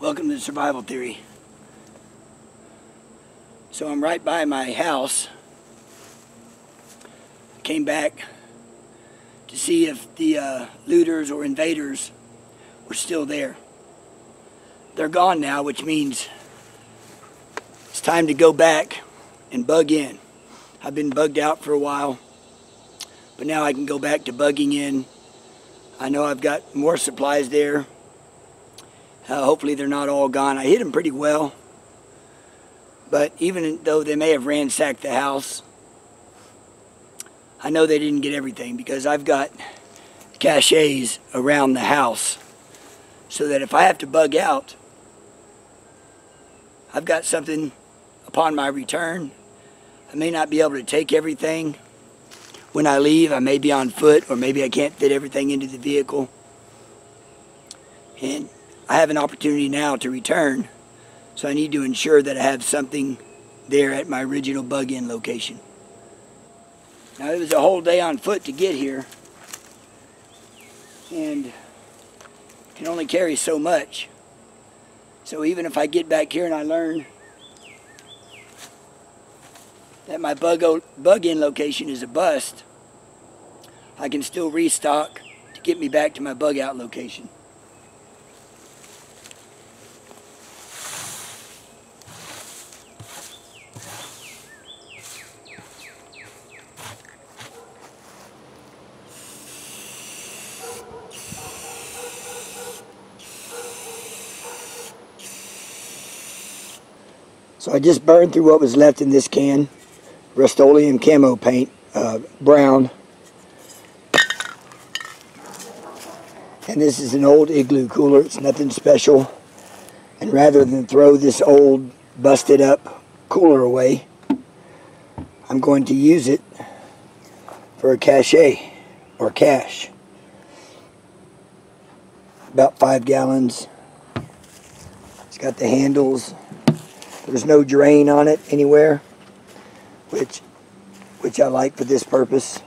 Welcome to Survival Theory. So I'm right by my house. I came back to see if the looters or invaders were still there. They're gone now, which means it's time to go back and bug in. I've been bugged out for a while, but now I can go back to bugging in. I know I've got more supplies there. Hopefully they're not all gone. I hit them pretty well, but even though they may have ransacked the house, I know they didn't get everything because I've got caches around the house so that if I have to bug out, I've got something upon my return. I may not be able to take everything when I leave. I may be on foot, or maybe I can't fit everything into the vehicle. And I have an opportunity now to return, so I need to ensure that I have something there at my original bug-in location. Now, it was a whole day on foot to get here, and can only carry so much. So even if I get back here and I learn that my bug-in location is a bust, I can still restock to get me back to my bug-out location. So I just burned through what was left in this can. Rust-Oleum camo paint, brown. And this is an old Igloo cooler. It's nothing special. And rather than throw this old, busted up cooler away, I'm going to use it for a cache, or cache. About 5 gallons. It's got the handles. There's no drain on it anywhere, which I like for this purpose.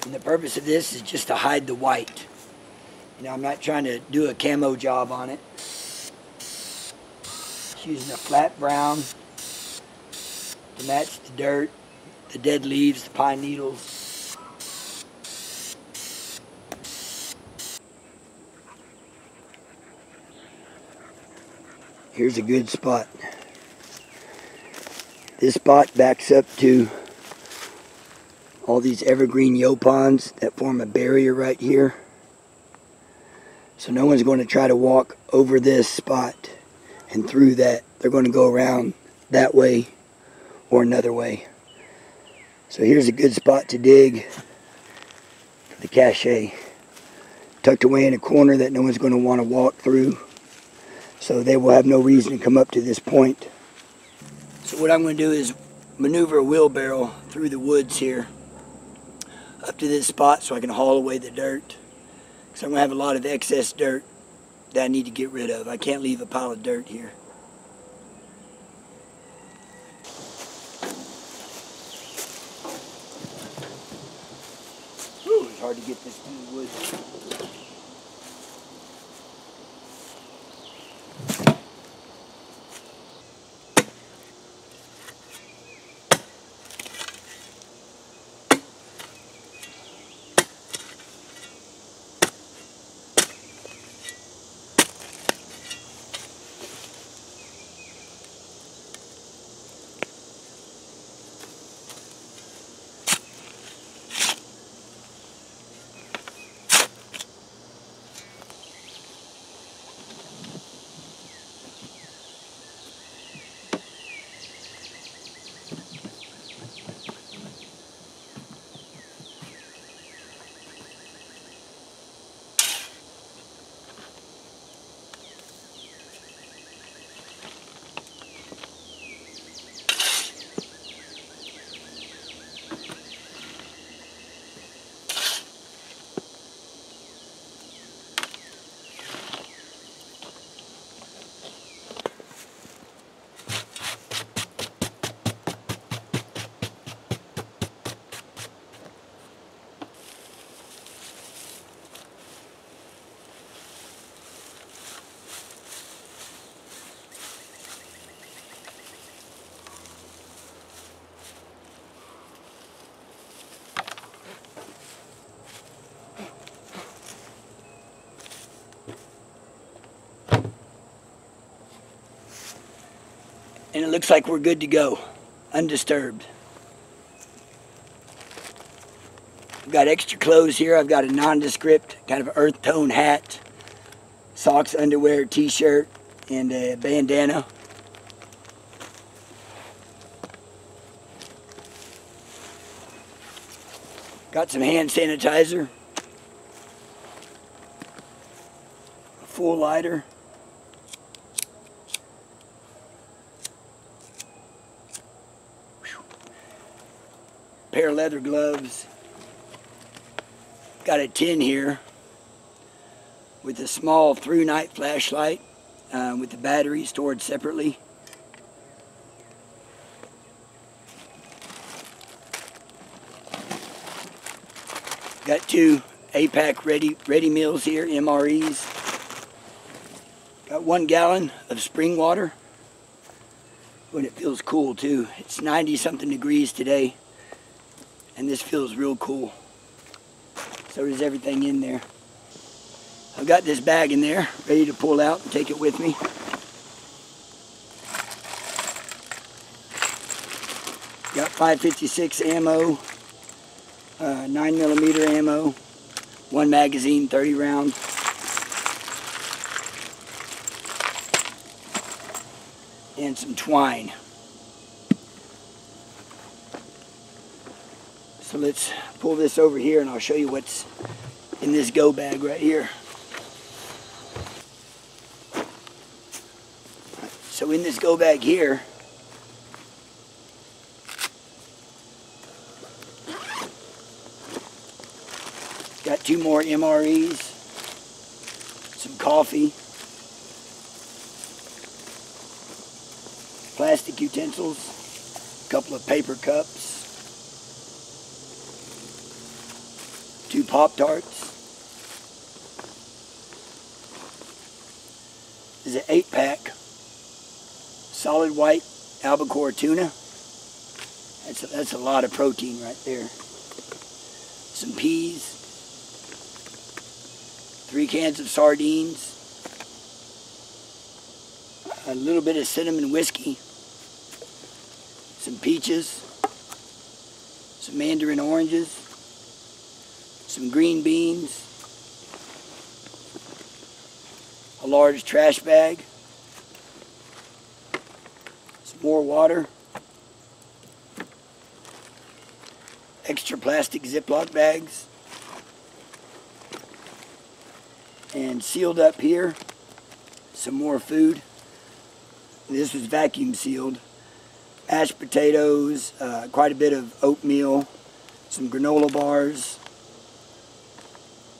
And the purpose of this is just to hide the white. You know, I'm not trying to do a camo job on it. Just using a flat brown to match the dirt, the dead leaves, the pine needles. Here's a good spot. This spot backs up to all these evergreen yaupons that form a barrier right here. So no one's going to try to walk over this spot and through that. They're going to go around that way or another way. So here's a good spot to dig for the cache. Tucked away in a corner that no one's going to want to walk through. So they will have no reason to come up to this point. So what I'm going to do is maneuver a wheelbarrow through the woods here up to this spot so I can haul away the dirt. Because I'm going to have a lot of excess dirt that I need to get rid of. I can't leave a pile of dirt here. Whew, it's hard to get this through the woods. And it looks like we're good to go, undisturbed. I've got extra clothes here. I've got a nondescript kind of earth tone hat, socks, underwear, t-shirt, and a bandana. Got some hand sanitizer, a full lighter, pair of leather gloves. Got a tin here with a small through night flashlight with the battery stored separately. Got two APAC ready meals here, MREs. Got 1 gallon of spring water. When it feels cool too. It's 90 something degrees today, and this feels real cool. So does everything in there. I've got this bag in there, ready to pull out and take it with me. Got 5.56 ammo, 9mm ammo, 1 magazine, 30 round. And some twine. So let's pull this over here and I'll show you what's in this go bag right here. So in this go bag here, got 2 more MREs, some coffee, plastic utensils, a couple of paper cups, 2 Pop-Tarts. This is an 8-pack solid white albacore tuna. That's a lot of protein right there. Some peas, 3 cans of sardines, a little bit of cinnamon whiskey, some peaches, some mandarin oranges, some green beans, a large trash bag, some more water, extra plastic Ziploc bags, and sealed up here, some more food. This was vacuum sealed. Mashed potatoes, quite a bit of oatmeal, some granola bars,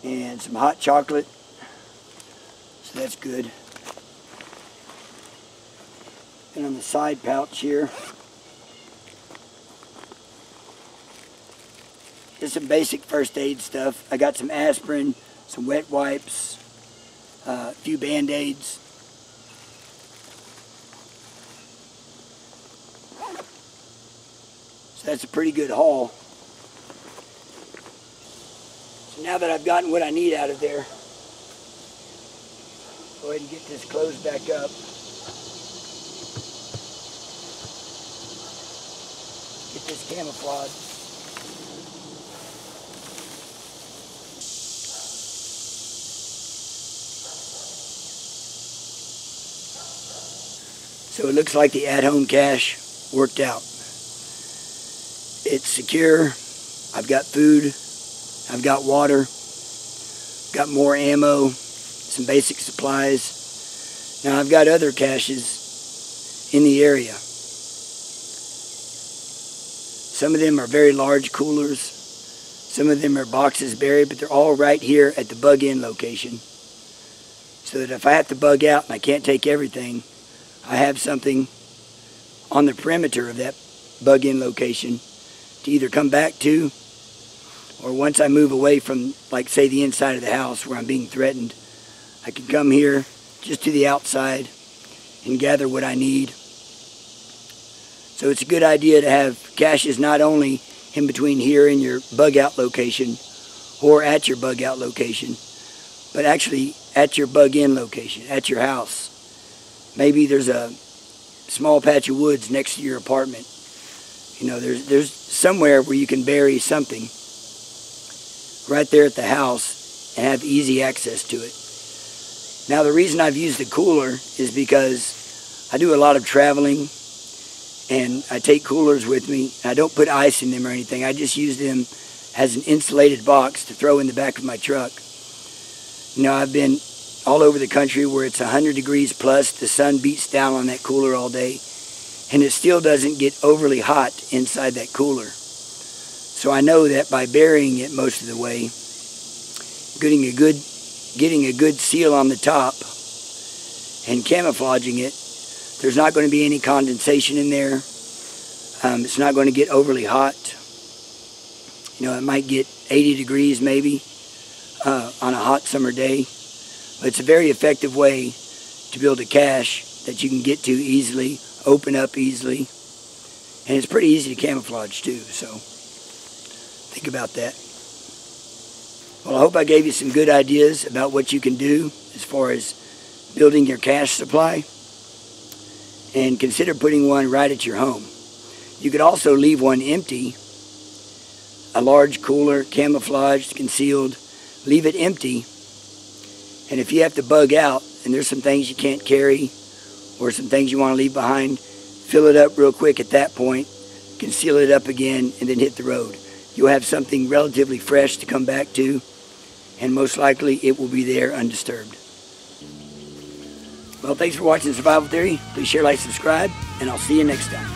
and some hot chocolate. So that's good. And on the side pouch here, just some basic first aid stuff. I got some aspirin, some wet wipes, a few Band-Aids. So that's a pretty good haul. So now that I've gotten what I need out of there, go ahead and get this closed back up. Get this camouflage. So it looks like the at-home cache worked out. It's secure. I've got food. I've got water. Got more ammo. Some basic supplies. Now I've got other caches in the area. Some of them are very large coolers. Some of them are boxes buried, but they're all right here at the bug-in location. So that if I have to bug out and I can't take everything, I have something on the perimeter of that bug-in location to either come back to, or once I move away from, like, say, the inside of the house where I'm being threatened, I can come here just to the outside and gather what I need. So it's a good idea to have caches not only in between here and your bug-out location or at your bug-out location, but actually at your bug-in location, at your house. Maybe there's a small patch of woods next to your apartment. You know, there's somewhere where you can bury something right there at the house and have easy access to it. Now, the reason I've used the cooler is because I do a lot of traveling, and I take coolers with me. I don't put ice in them or anything. I just use them as an insulated box to throw in the back of my truck. You know, I've been all over the country where it's 100 degrees plus. The sun beats down on that cooler all day, and it still doesn't get overly hot inside that cooler. So I know that by burying it most of the way, getting a good seal on the top and camouflaging it, there's not going to be any condensation in there. It's not going to get overly hot. You know, it might get 80 degrees maybe on a hot summer day. But it's a very effective way to build a cache that you can get to easily, open up easily. And it's pretty easy to camouflage too, so think about that. Well, I hope I gave you some good ideas about what you can do as far as building your cache supply. And consider putting one right at your home. You could also leave one empty, a large cooler, camouflaged, concealed. Leave it empty. And if you have to bug out and there's some things you can't carry or some things you want to leave behind, fill it up real quick at that point, conceal it up again, and then hit the road. You'll have something relatively fresh to come back to, and most likely it will be there undisturbed. Well, thanks for watching Survival Theory. Please share, like, subscribe, and I'll see you next time.